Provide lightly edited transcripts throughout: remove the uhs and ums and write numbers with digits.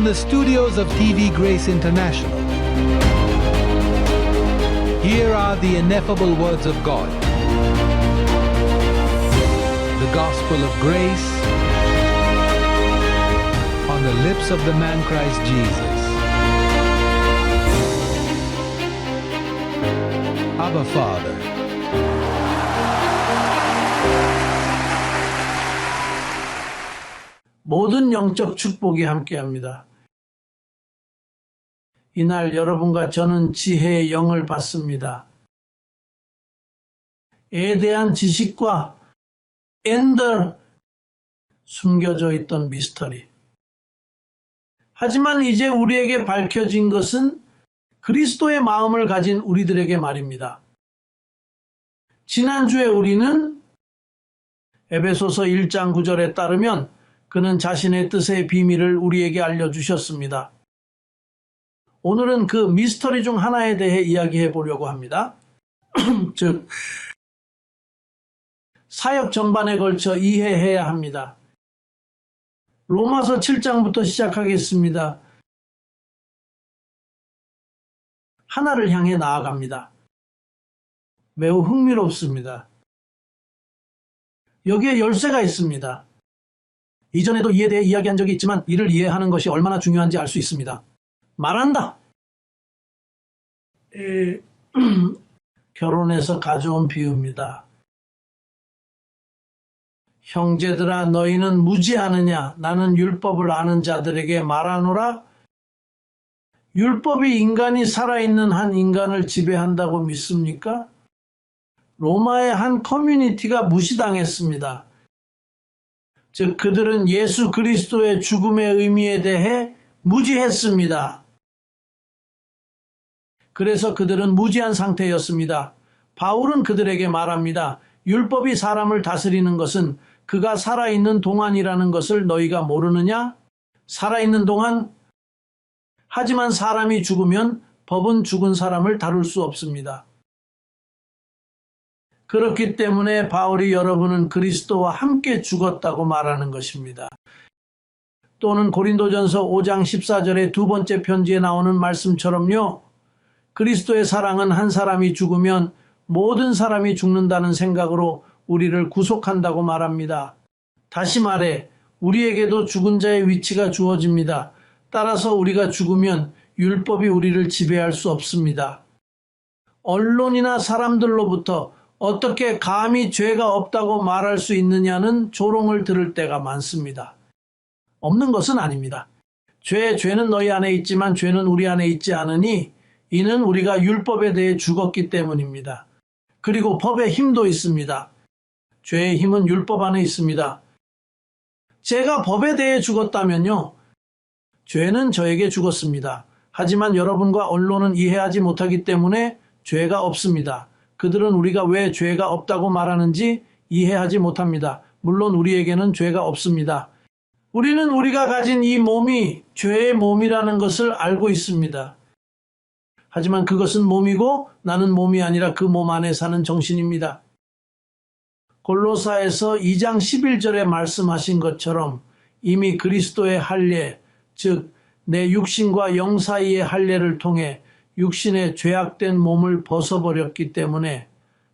From the studios of TV Grace International, here are the ineffable words of God. The gospel of grace on the lips of the man Christ Jesus. Abba Father. 모든 영적 축복이 함께합니다. 이날 여러분과 저는 지혜의 영을 받습니다. 에 대한 지식과 엔더 숨겨져 있던 미스터리. 하지만 이제 우리에게 밝혀진 것은 그리스도의 마음을 가진 우리들에게 말입니다. 지난주에 우리는 에베소서 1장 9절에 따르면 그는 자신의 뜻의 비밀을 우리에게 알려주셨습니다. 오늘은 그 미스터리 중 하나에 대해 이야기해 보려고 합니다. 즉, 사역 전반에 걸쳐 이해해야 합니다. 로마서 7장부터 시작하겠습니다. 하나를 향해 나아갑니다. 매우 흥미롭습니다. 여기에 열쇠가 있습니다. 이전에도 이에 대해 이야기한 적이 있지만 이를 이해하는 것이 얼마나 중요한지 알 수 있습니다. 말한다. 결혼에서 가져온 비유입니다. 형제들아 너희는 무지하느냐? 나는 율법을 아는 자들에게 말하노라. 율법이 인간이 살아있는 한 인간을 지배한다고 믿습니까? 로마의 한 커뮤니티가 무시당했습니다. 즉 그들은 예수 그리스도의 죽음의 의미에 대해 무지했습니다. 그래서 그들은 무지한 상태였습니다. 바울은 그들에게 말합니다. 율법이 사람을 다스리는 것은 그가 살아있는 동안이라는 것을 너희가 모르느냐? 살아있는 동안? 하지만 사람이 죽으면 법은 죽은 사람을 다룰 수 없습니다. 그렇기 때문에 바울이 여러분은 그리스도와 함께 죽었다고 말하는 것입니다. 또는 고린도전서 5장 14절의 두 번째 편지에 나오는 말씀처럼요. 그리스도의 사랑은 한 사람이 죽으면 모든 사람이 죽는다는 생각으로 우리를 구속한다고 말합니다. 다시 말해 우리에게도 죽은 자의 위치가 주어집니다. 따라서 우리가 죽으면 율법이 우리를 지배할 수 없습니다. 언론이나 사람들로부터 어떻게 감히 죄가 없다고 말할 수 있느냐는 조롱을 들을 때가 많습니다. 없는 것은 아닙니다. 죄는 너희 안에 있지만 죄는 우리 안에 있지 않으니 이는 우리가 율법에 대해 죽었기 때문입니다. 그리고 법의 힘도 있습니다. 죄의 힘은 율법 안에 있습니다. 제가 법에 대해 죽었다면요. 죄는 저에게 죽었습니다. 하지만 여러분과 언론은 이해하지 못하기 때문에 죄가 없습니다. 그들은 우리가 왜 죄가 없다고 말하는지 이해하지 못합니다. 물론 우리에게는 죄가 없습니다. 우리는 우리가 가진 이 몸이 죄의 몸이라는 것을 알고 있습니다. 하지만 그것은 몸이고 나는 몸이 아니라 그 몸 안에 사는 정신입니다. 골로사에서 2장 11절에 말씀하신 것처럼 이미 그리스도의 할례, 즉 내 육신과 영 사이의 할례를 통해 육신의 죄악된 몸을 벗어버렸기 때문에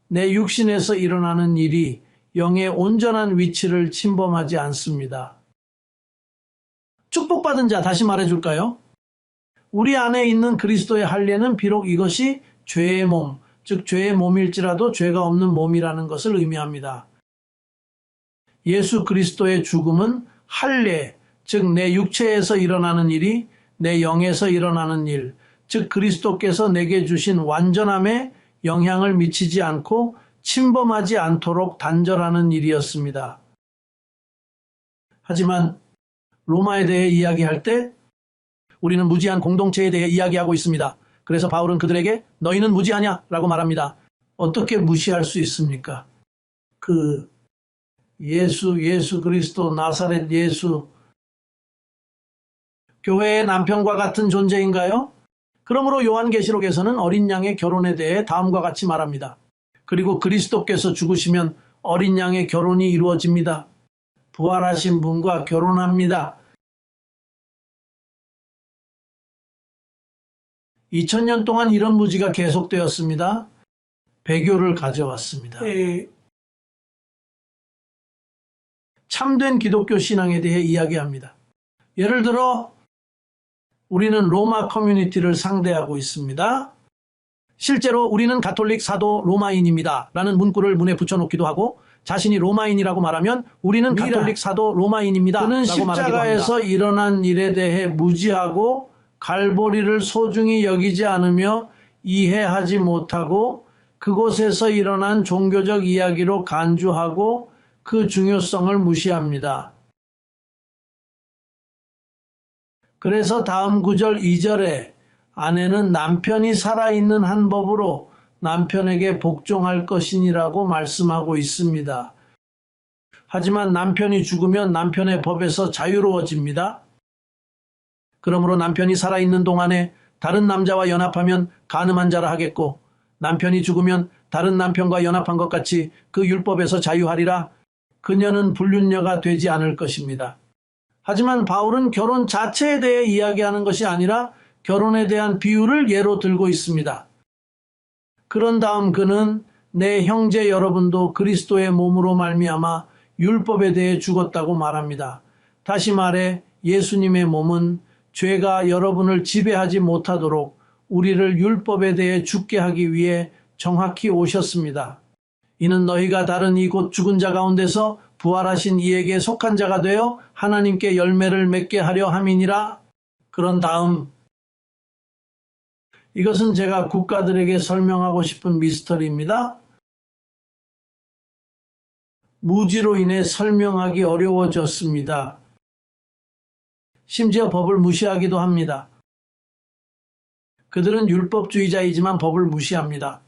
내 육신에서 일어나는 일이 영의 온전한 위치를 침범하지 않습니다. 축복받은 자 다시 말해줄까요? 우리 안에 있는 그리스도의 할례는 비록 이것이 죄의 몸, 즉 죄의 몸일지라도 죄가 없는 몸이라는 것을 의미합니다. 예수 그리스도의 죽음은 할례, 즉 내 육체에서 일어나는 일이 내 영에서 일어나는 일, 즉 그리스도께서 내게 주신 완전함에 영향을 미치지 않고 침범하지 않도록 단절하는 일이었습니다. 하지만 로마에 대해 이야기할 때 우리는 무지한 공동체에 대해 이야기하고 있습니다. 그래서 바울은 그들에게 너희는 무지하냐? 라고 말합니다. 어떻게 무시할 수 있습니까? 예수 그리스도 나사렛 예수 교회의 남편과 같은 존재인가요? 그러므로 요한계시록에서는 어린 양의 결혼에 대해 다음과 같이 말합니다. 그리고 그리스도께서 죽으시면 어린 양의 결혼이 이루어집니다. 부활하신 분과 결혼합니다. 2000년 동안 이런 무지가 계속되었습니다. 배교를 가져왔습니다. 참된 기독교 신앙에 대해 이야기합니다. 예를 들어 우리는 로마 커뮤니티를 상대하고 있습니다. 실제로 우리는 가톨릭 사도 로마인입니다 라는 문구를 문에 붙여놓기도 하고, 자신이 로마인이라고 말하면 우리는 가톨릭 사도 로마인입니다 그는 라고 말하기도 합니다. 십자가에서 일어난 일에 대해 무지하고 갈보리를 소중히 여기지 않으며 이해하지 못하고 그곳에서 일어난 종교적 이야기로 간주하고 그 중요성을 무시합니다. 그래서 다음 구절 2절에 아내는 남편이 살아있는 한 법으로 남편에게 복종할 것이니라고 말씀하고 있습니다. 하지만 남편이 죽으면 남편의 법에서 자유로워집니다. 그러므로 남편이 살아있는 동안에 다른 남자와 연합하면 간음한 자라 하겠고, 남편이 죽으면 다른 남편과 연합한 것 같이 그 율법에서 자유하리라. 그녀는 불륜녀가 되지 않을 것입니다. 하지만 바울은 결혼 자체에 대해 이야기하는 것이 아니라 결혼에 대한 비유를 예로 들고 있습니다. 그런 다음 그는 내 형제 여러분도 그리스도의 몸으로 말미암아 율법에 대해 죽었다고 말합니다. 다시 말해 예수님의 몸은 죄가 여러분을 지배하지 못하도록 우리를 율법에 대해 죽게 하기 위해 정확히 오셨습니다. 이는 너희가 다른 이곳 죽은 자 가운데서 부활하신 이에게 속한 자가 되어 하나님께 열매를 맺게 하려 함이니라. 그런 다음, 이것은 제가 국가들에게 설명하고 싶은 미스터리입니다. 무지로 인해 설명하기 어려워졌습니다. 심지어 법을 무시하기도 합니다. 그들은 율법주의자이지만 법을 무시합니다.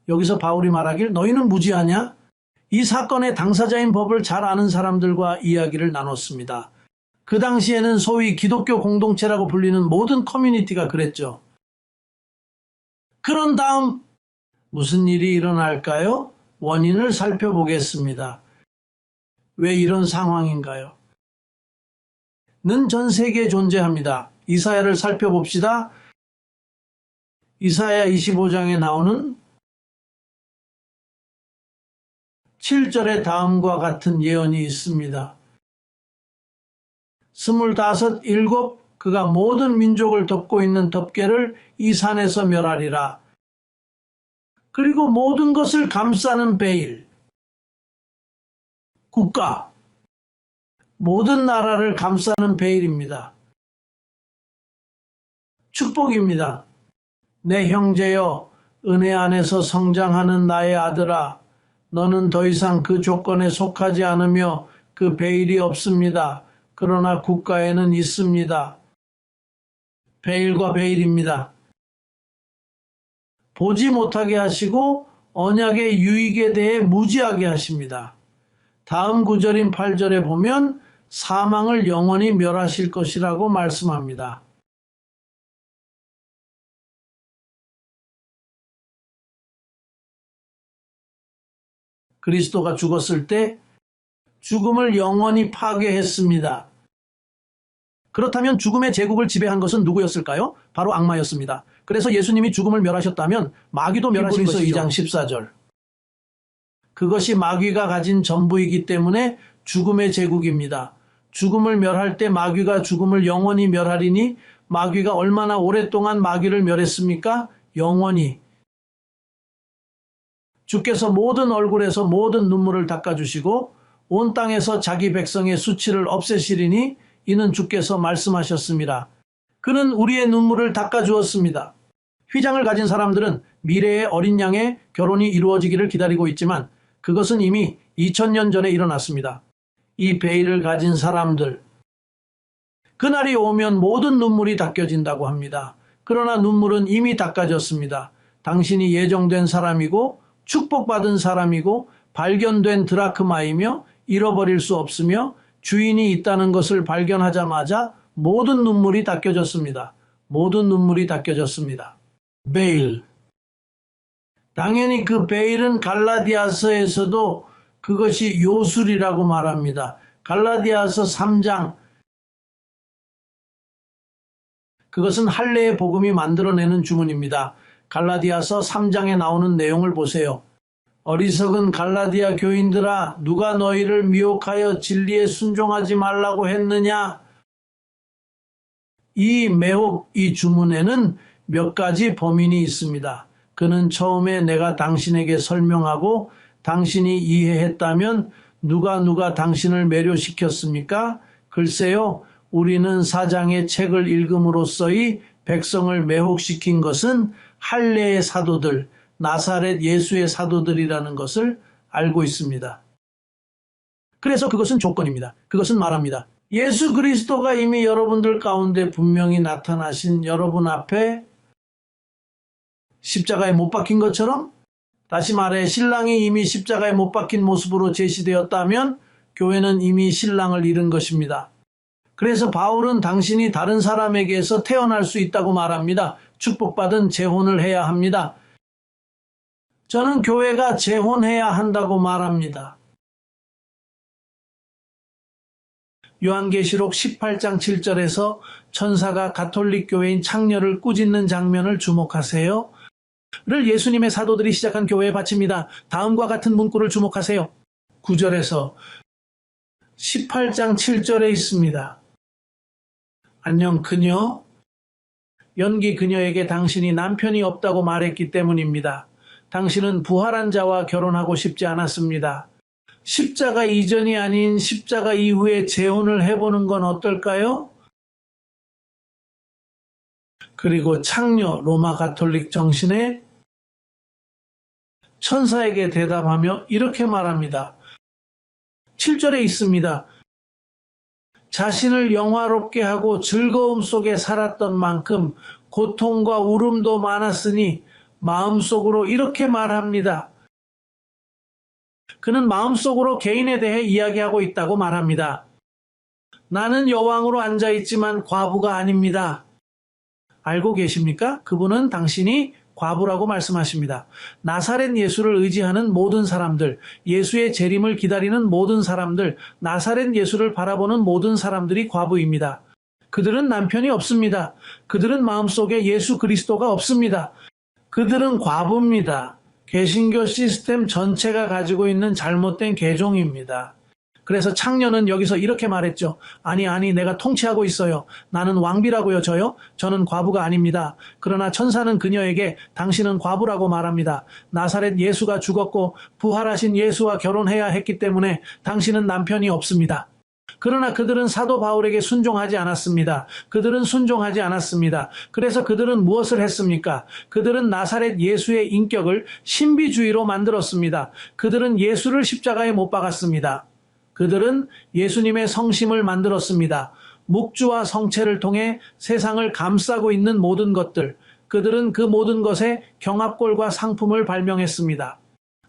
여기서 바울이 말하길 너희는 무지하냐? 이 사건의 당사자인 법을 잘 아는 사람들과 이야기를 나눴습니다. 그 당시에는 소위 기독교 공동체라고 불리는 모든 커뮤니티가 그랬죠. 그런 다음 무슨 일이 일어날까요? 원인을 살펴보겠습니다. 왜 이런 상황인가요? 는 전 세계에 존재합니다. 이사야를 살펴봅시다. 이사야 25장에 나오는 7절에 다음과 같은 예언이 있습니다. 25, 그가 모든 민족을 덮고 있는 덮개를 이 산에서 멸하리라. 그리고 모든 것을 감싸는 베일, 국가, 모든 나라를 감싸는 베일입니다. 축복입니다. 내 형제여, 은혜 안에서 성장하는 나의 아들아, 너는 더 이상 그 조건에 속하지 않으며 그 베일이 없습니다. 그러나 국가에는 있습니다. 베일과 베일입니다. 보지 못하게 하시고 언약의 유익에 대해 무지하게 하십니다. 다음 구절인 8절에 보면 사망을 영원히 멸하실 것이라고 말씀합니다. 그리스도가 죽었을 때 죽음을 영원히 파괴했습니다. 그렇다면 죽음의 제국을 지배한 것은 누구였을까요? 바로 악마였습니다. 그래서 예수님이 죽음을 멸하셨다면 마귀도 멸하신 것이죠. 2장 14절. 그것이 마귀가 가진 전부이기 때문에 죽음의 제국입니다. 죽음을 멸할 때 마귀가 죽음을 영원히 멸하리니 마귀가 얼마나 오랫동안 마귀를 멸했습니까? 영원히. 주께서 모든 얼굴에서 모든 눈물을 닦아주시고 온 땅에서 자기 백성의 수치를 없애시리니 이는 주께서 말씀하셨습니다. 그는 우리의 눈물을 닦아주었습니다. 휘장을 가진 사람들은 미래의 어린 양의 결혼이 이루어지기를 기다리고 있지만 그것은 이미 2000년 전에 일어났습니다. 이 베일을 가진 사람들, 그날이 오면 모든 눈물이 닦여진다고 합니다. 그러나 눈물은 이미 닦아졌습니다. 당신이 예정된 사람이고 축복받은 사람이고 발견된 드라크마이며 잃어버릴 수 없으며 주인이 있다는 것을 발견하자마자 모든 눈물이 닦여졌습니다. 모든 눈물이 닦여졌습니다. 베일. 당연히 그 베일은 갈라디아서에서도 그것이 요술이라고 말합니다. 갈라디아서 3장. 그것은 할례의 복음이 만들어내는 주문입니다. 갈라디아서 3장에 나오는 내용을 보세요. 어리석은 갈라디아 교인들아, 누가 너희를 미혹하여 진리에 순종하지 말라고 했느냐? 이 매혹, 이 주문에는 몇 가지 범인이 있습니다. 그는 처음에 내가 당신에게 설명하고 당신이 이해했다면 누가 당신을 매료시켰습니까? 글쎄요, 우리는 사장의 책을 읽음으로써이 백성을 매혹시킨 것은 할례의 사도들, 나사렛 예수의 사도들이라는 것을 알고 있습니다. 그래서 그것은 조건입니다. 그것은 말합니다. 예수 그리스도가 이미 여러분들 가운데 분명히 나타나신 여러분 앞에 십자가에 못 박힌 것처럼, 다시 말해 신랑이 이미 십자가에 못 박힌 모습으로 제시되었다면 교회는 이미 신랑을 잃은 것입니다. 그래서 바울은 당신이 다른 사람에게서 태어날 수 있다고 말합니다. 축복받은 재혼을 해야 합니다. 저는 교회가 재혼해야 한다고 말합니다. 요한계시록 18장 7절에서 천사가 가톨릭 교회인 창녀를 꾸짖는 장면을 주목하세요. 를 예수님의 사도들이 시작한 교회에 바칩니다. 다음과 같은 문구를 주목하세요. 9절에서 18장 7절에 있습니다. 안녕 그녀, 연기 그녀에게 당신이 남편이 없다고 말했기 때문입니다. 당신은 부활한 자와 결혼하고 싶지 않았습니다. 십자가 이전이 아닌 십자가 이후에 재혼을 해보는 건 어떨까요? 그리고 창녀 로마 가톨릭 정신의 천사에게 대답하며 이렇게 말합니다. 7절에 있습니다. 자신을 영화롭게 하고 즐거움 속에 살았던 만큼 고통과 울음도 많았으니 마음속으로 이렇게 말합니다. 그는 마음속으로 개인에 대해 이야기하고 있다고 말합니다. 나는 여왕으로 앉아있지만 과부가 아닙니다. 알고 계십니까? 그분은 당신이 과부라고 말씀하십니다. 나사렛 예수를 의지하는 모든 사람들, 예수의 재림을 기다리는 모든 사람들, 나사렛 예수를 바라보는 모든 사람들이 과부입니다. 그들은 남편이 없습니다. 그들은 마음속에 예수 그리스도가 없습니다. 그들은 과부입니다. 개신교 시스템 전체가 가지고 있는 잘못된 개종입니다. 그래서 창녀는 여기서 이렇게 말했죠. 아니 내가 통치하고 있어요. 나는 왕비라고요. 저는 과부가 아닙니다. 그러나 천사는 그녀에게 당신은 과부라고 말합니다. 나사렛 예수가 죽었고 부활하신 예수와 결혼해야 했기 때문에 당신은 남편이 없습니다. 그러나 그들은 사도 바울에게 순종하지 않았습니다. 그들은 순종하지 않았습니다. 그래서 그들은 무엇을 했습니까? 그들은 나사렛 예수의 인격을 신비주의로 만들었습니다. 그들은 예수를 십자가에 못 박았습니다. 그들은 예수님의 성심을 만들었습니다. 묵주와 성체를 통해 세상을 감싸고 있는 모든 것들, 그들은 그 모든 것에 경합골과 상품을 발명했습니다.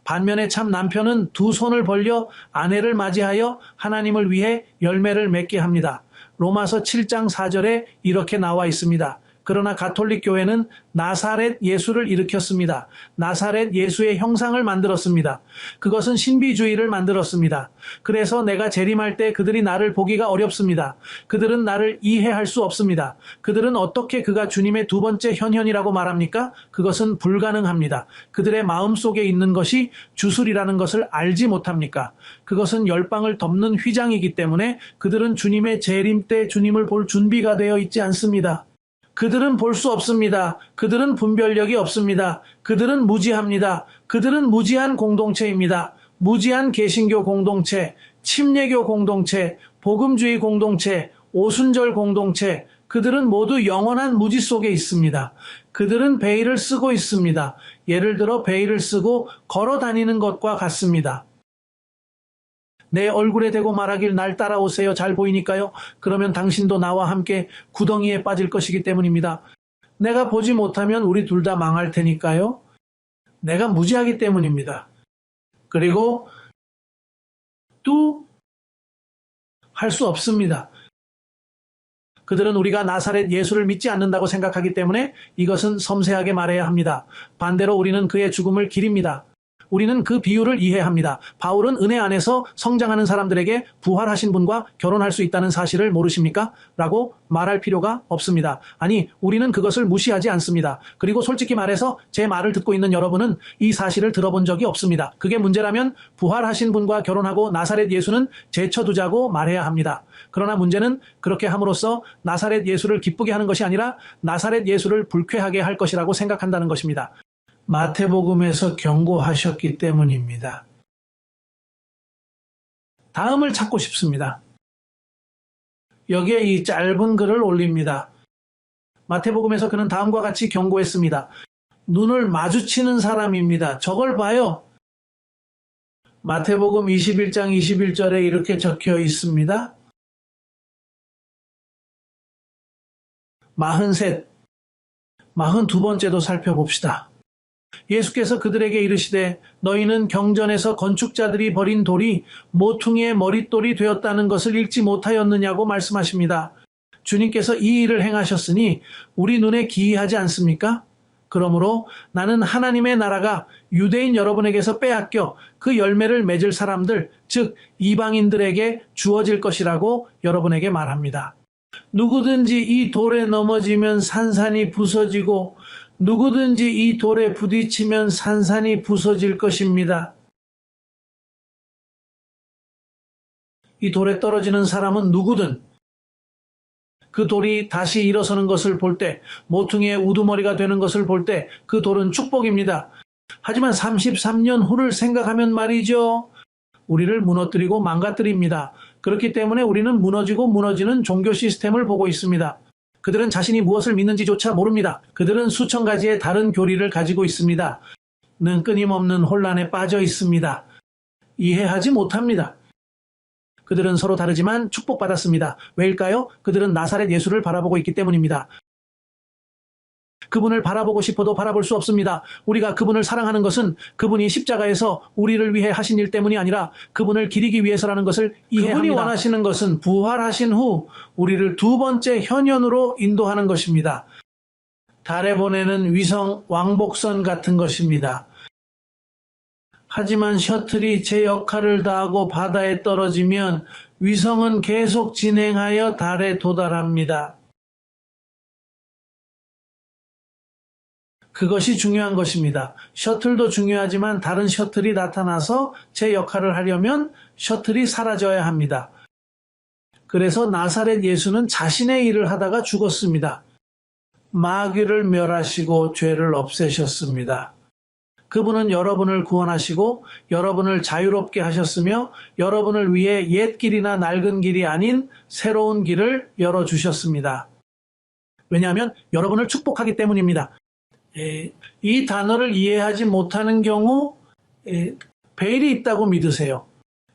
반면에 참 남편은 두 손을 벌려 아내를 맞이하여 하나님을 위해 열매를 맺게 합니다. 로마서 7장 4절에 이렇게 나와 있습니다. 그러나 가톨릭 교회는 나사렛 예수를 일으켰습니다. 나사렛 예수의 형상을 만들었습니다. 그것은 신비주의를 만들었습니다. 그래서 내가 재림할 때 그들이 나를 보기가 어렵습니다. 그들은 나를 이해할 수 없습니다. 그들은 어떻게 그가 주님의 두 번째 현현이라고 말합니까? 그것은 불가능합니다. 그들의 마음속에 있는 것이 주술이라는 것을 알지 못합니까? 그것은 열방을 덮는 휘장이기 때문에 그들은 주님의 재림 때 주님을 볼 준비가 되어 있지 않습니다. 그들은 볼 수 없습니다. 그들은 분별력이 없습니다. 그들은 무지합니다. 그들은 무지한 공동체입니다. 무지한 개신교 공동체, 침례교 공동체, 복음주의 공동체, 오순절 공동체, 그들은 모두 영원한 무지 속에 있습니다. 그들은 베일을 쓰고 있습니다. 예를 들어 베일을 쓰고 걸어 다니는 것과 같습니다. 내 얼굴에 대고 말하길 날 따라오세요. 잘 보이니까요. 그러면 당신도 나와 함께 구덩이에 빠질 것이기 때문입니다. 내가 보지 못하면 우리 둘 다 망할 테니까요. 내가 무지하기 때문입니다. 그리고 또 할 수 없습니다. 그들은 우리가 나사렛 예수를 믿지 않는다고 생각하기 때문에 이것은 섬세하게 말해야 합니다. 반대로 우리는 그의 죽음을 기립니다. 우리는 그 비유를 이해합니다. 바울은 은혜 안에서 성장하는 사람들에게 부활하신 분과 결혼할 수 있다는 사실을 모르십니까? 라고 말할 필요가 없습니다. 아니, 우리는 그것을 무시하지 않습니다. 그리고 솔직히 말해서 제 말을 듣고 있는 여러분은 이 사실을 들어본 적이 없습니다. 그게 문제라면 부활하신 분과 결혼하고 나사렛 예수는 제쳐두자고 말해야 합니다. 그러나 문제는 그렇게 함으로써 나사렛 예수를 기쁘게 하는 것이 아니라 나사렛 예수를 불쾌하게 할 것이라고 생각한다는 것입니다. 마태복음에서 경고하셨기 때문입니다. 다음을 찾고 싶습니다. 여기에 이 짧은 글을 올립니다. 마태복음에서 그는 다음과 같이 경고했습니다. 눈을 마주치는 사람입니다. 저걸 봐요. 마태복음 21장 21절에 이렇게 적혀 있습니다. 43, 42번째도 살펴봅시다. 예수께서 그들에게 이르시되 너희는 경전에서 건축자들이 버린 돌이 모퉁이의 머릿돌이 되었다는 것을 읽지 못하였느냐고 말씀하십니다. 주님께서 이 일을 행하셨으니 우리 눈에 기이하지 않습니까? 그러므로 나는 하나님의 나라가 유대인 여러분에게서 빼앗겨 그 열매를 맺을 사람들, 즉 이방인들에게 주어질 것이라고 여러분에게 말합니다. 누구든지 이 돌에 넘어지면 산산이 부서지고 누구든지 이 돌에 부딪히면 산산이 부서질 것입니다. 이 돌에 떨어지는 사람은 누구든 그 돌이 다시 일어서는 것을 볼 때, 모퉁이의 우두머리가 되는 것을 볼 때 그 돌은 축복입니다. 하지만 33년 후를 생각하면 말이죠. 우리를 무너뜨리고 망가뜨립니다. 그렇기 때문에 우리는 무너지고 무너지는 종교 시스템을 보고 있습니다. 그들은 자신이 무엇을 믿는지조차 모릅니다. 그들은 수천 가지의 다른 교리를 가지고 있습니다. 는 끊임없는 혼란에 빠져 있습니다. 이해하지 못합니다. 그들은 서로 다르지만 축복받았습니다. 왜일까요? 그들은 나사렛 예수를 바라보고 있기 때문입니다. 그분을 바라보고 싶어도 바라볼 수 없습니다. 우리가 그분을 사랑하는 것은 그분이 십자가에서 우리를 위해 하신 일 때문이 아니라 그분을 기리기 위해서라는 것을 이해합니다. 그분이 원하시는 것은 부활하신 후 우리를 두 번째 현현으로 인도하는 것입니다. 달에 보내는 위성 왕복선 같은 것입니다. 하지만 셔틀이 제 역할을 다하고 바다에 떨어지면 위성은 계속 진행하여 달에 도달합니다. 그것이 중요한 것입니다. 셔틀도 중요하지만 다른 셔틀이 나타나서 제 역할을 하려면 셔틀이 사라져야 합니다. 그래서 나사렛 예수는 자신의 일을 하다가 죽었습니다. 마귀를 멸하시고 죄를 없애셨습니다. 그분은 여러분을 구원하시고 여러분을 자유롭게 하셨으며 여러분을 위해 옛 길이나 낡은 길이 아닌 새로운 길을 열어주셨습니다. 왜냐하면 여러분을 축복하기 때문입니다. 이 단어를 이해하지 못하는 경우 베일이 있다고 믿으세요.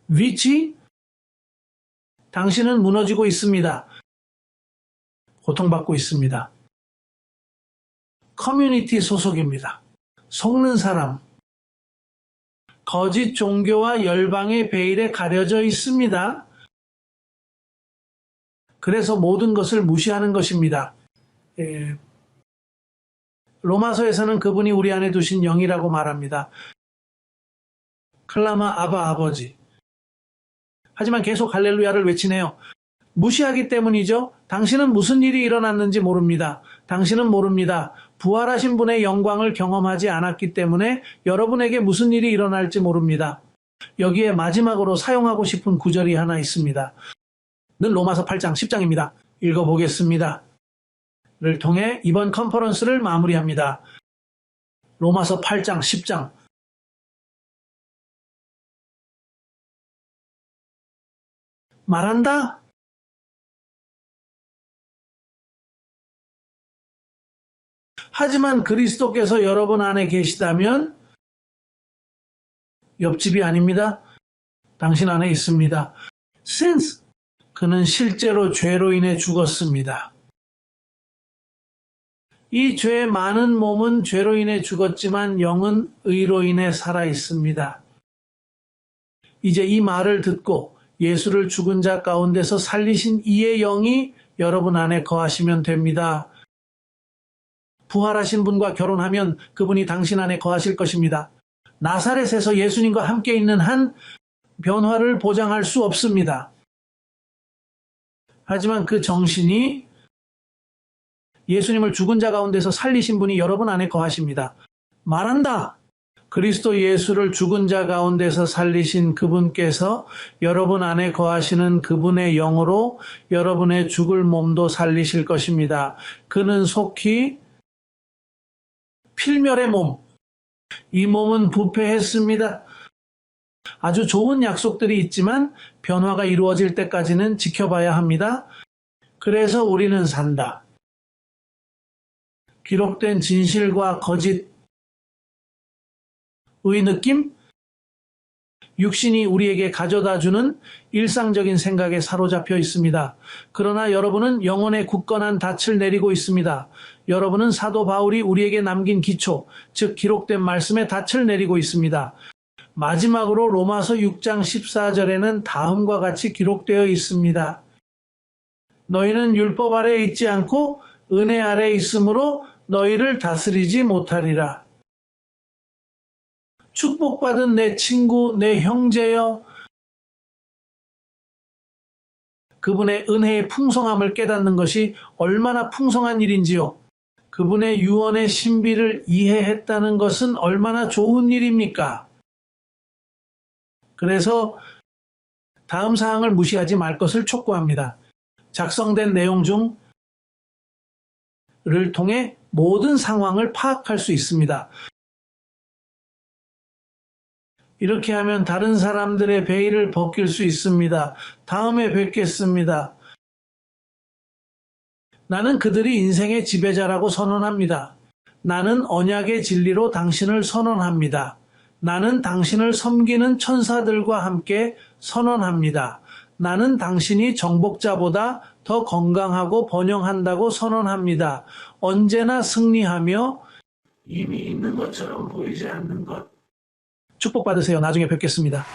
위치? 당신은 무너지고 있습니다. 고통받고 있습니다. 커뮤니티 소속입니다. 속는 사람. 거짓 종교와 열방의 베일에 가려져 있습니다. 그래서 모든 것을 무시하는 것입니다. 로마서에서는 그분이 우리 안에 두신 영이라고 말합니다. 클라마 아바 아버지. 하지만 계속 할렐루야를 외치네요. 무시하기 때문이죠. 당신은 무슨 일이 일어났는지 모릅니다. 당신은 모릅니다. 부활하신 분의 영광을 경험하지 않았기 때문에 여러분에게 무슨 일이 일어날지 모릅니다. 여기에 마지막으로 사용하고 싶은 구절이 하나 있습니다. 는 로마서 8장 10장입니다. 읽어보겠습니다. 를 통해 이번 컨퍼런스를 마무리합니다. 로마서 8장 10장. 말한다? 하지만 그리스도께서 여러분 안에 계시다면 옆집이 아닙니다. 당신 안에 있습니다. Since 그는 실제로 죄로 인해 죽었습니다. 이 죄의 많은 몸은 죄로 인해 죽었지만 영은 의로 인해 살아 있습니다. 이제 이 말을 듣고 예수를 죽은 자 가운데서 살리신 이의 영이 여러분 안에 거하시면 됩니다. 부활하신 분과 결혼하면 그분이 당신 안에 거하실 것입니다. 나사렛에서 예수님과 함께 있는 한 변화를 보장할 수 없습니다. 하지만 그 정신이 예수님을 죽은 자 가운데서 살리신 분이 여러분 안에 거하십니다. 말한다. 그리스도 예수를 죽은 자 가운데서 살리신 그분께서 여러분 안에 거하시는 그분의 영으로 여러분의 죽을 몸도 살리실 것입니다. 그는 속히 필멸의 몸, 이 몸은 부패했습니다. 아주 좋은 약속들이 있지만 변화가 이루어질 때까지는 지켜봐야 합니다. 그래서 우리는 산다. 기록된 진실과 거짓의 느낌? 육신이 우리에게 가져다주는 일상적인 생각에 사로잡혀 있습니다. 그러나 여러분은 영혼의 굳건한 닻을 내리고 있습니다. 여러분은 사도 바울이 우리에게 남긴 기초, 즉 기록된 말씀의 닻을 내리고 있습니다. 마지막으로 로마서 6장 14절에는 다음과 같이 기록되어 있습니다. 너희는 율법 아래에 있지 않고 은혜 아래에 있으므로 너희를 다스리지 못하리라. 축복받은 내 친구, 내 형제여, 그분의 은혜의 풍성함을 깨닫는 것이 얼마나 풍성한 일인지요. 그분의 유언의 신비를 이해했다는 것은 얼마나 좋은 일입니까? 그래서 다음 사항을 무시하지 말 것을 촉구합니다. 작성된 내용 중을 통해 모든 상황을 파악할 수 있습니다. 이렇게 하면 다른 사람들의 베일을 벗길 수 있습니다. 다음에 뵙겠습니다. 나는 그들이 인생의 지배자라고 선언합니다. 나는 언약의 진리로 당신을 선언합니다. 나는 당신을 섬기는 천사들과 함께 선언합니다. 나는 당신이 정복자보다 더 건강하고 번영한다고 선언합니다. 언제나 승리하며 이미 있는 것처럼 보이지 않는 것. 축복받으세요. 나중에 뵙겠습니다.